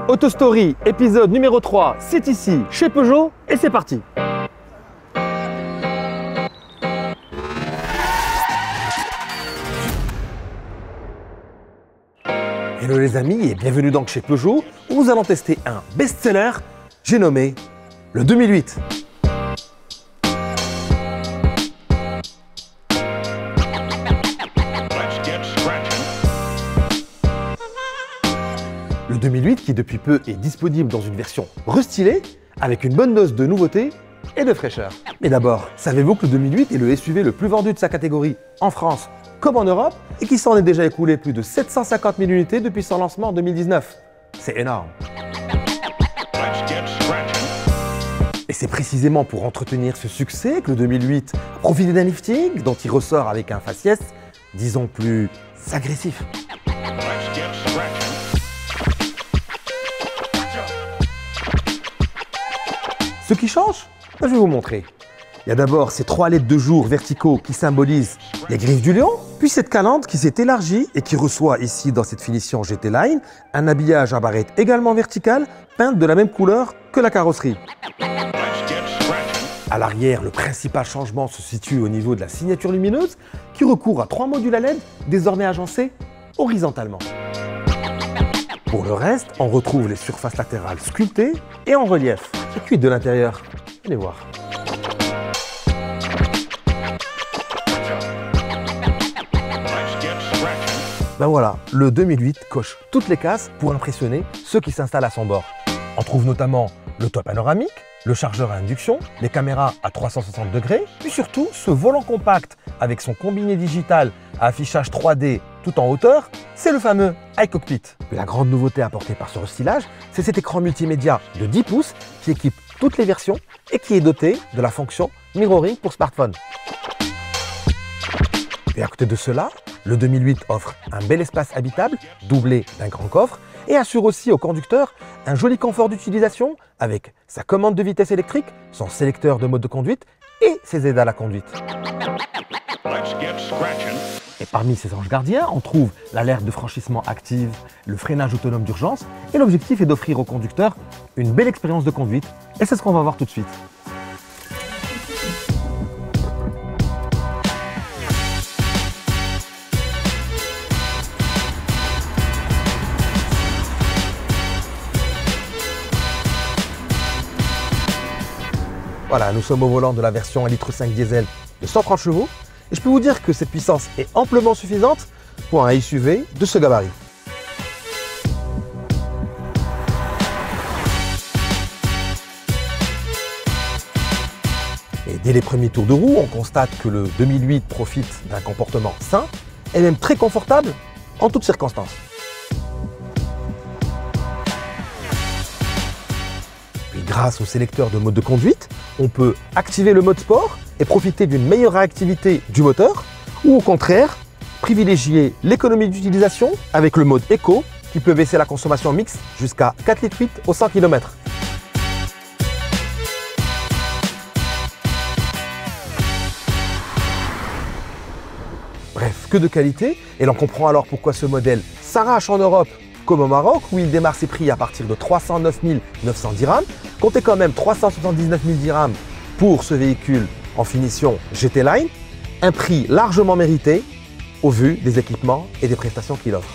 Autostory, épisode numéro 3, c'est ici, chez Peugeot, et c'est parti. Hello les amis et bienvenue donc chez Peugeot, où nous allons tester un best-seller, j'ai nommé le 2008. Le 2008 qui depuis peu est disponible dans une version restylée avec une bonne dose de nouveauté et de fraîcheur. Mais d'abord, savez-vous que le 2008 est le SUV le plus vendu de sa catégorie en France comme en Europe et qui s'en est déjà écoulé plus de 750 000 unités depuis son lancement en 2019. C'est énorme. Et c'est précisément pour entretenir ce succès que le 2008 a profité d'un lifting dont il ressort avec un faciès, disons plus agressif. Ce qui change, je vais vous montrer. Il y a d'abord ces 3 LED de jour verticaux qui symbolisent les griffes du lion, puis cette calandre qui s'est élargie et qui reçoit ici dans cette finition GT Line un habillage à barrette également verticale, peinte de la même couleur que la carrosserie. À l'arrière, le principal changement se situe au niveau de la signature lumineuse qui recourt à 3 modules à LED désormais agencés horizontalement. Pour le reste, on retrouve les surfaces latérales sculptées et en relief. Et puis de l'intérieur, allez voir. Ben voilà, le 2008 coche toutes les cases pour impressionner ceux qui s'installent à son bord. On trouve notamment le toit panoramique, le chargeur à induction, les caméras à 360 degrés, puis surtout ce volant compact avec son combiné digital à affichage 3D tout en hauteur, c'est le fameux iCockpit. Mais la grande nouveauté apportée par ce restylage, c'est cet écran multimédia de 10 pouces qui équipe toutes les versions et qui est doté de la fonction mirroring pour smartphone. Et à côté de cela, le 2008 offre un bel espace habitable doublé d'un grand coffre et assure aussi au conducteur un joli confort d'utilisation avec sa commande de vitesse électrique, son sélecteur de mode de conduite et ses aides à la conduite. Et parmi ces anges gardiens, on trouve l'alerte de franchissement active, le freinage autonome d'urgence et l'objectif est d'offrir au conducteur une belle expérience de conduite et c'est ce qu'on va voir tout de suite. Voilà, nous sommes au volant de la version 1,5 litre diesel de 130 chevaux et je peux vous dire que cette puissance est amplement suffisante pour un SUV de ce gabarit. Et dès les premiers tours de roue, on constate que le 2008 profite d'un comportement sain et même très confortable en toutes circonstances. Grâce au sélecteur de mode de conduite, on peut activer le mode sport et profiter d'une meilleure réactivité du moteur ou au contraire, privilégier l'économie d'utilisation avec le mode Eco qui peut baisser la consommation mixte jusqu'à 4,8 litres au 100 km. Bref, que de qualité et l'on comprend alors pourquoi ce modèle s'arrache en Europe comme au Maroc où il démarre ses prix à partir de 309 900 dirhams. Comptez quand même 379 000 dirhams pour ce véhicule en finition GT Line, un prix largement mérité au vu des équipements et des prestations qu'il offre.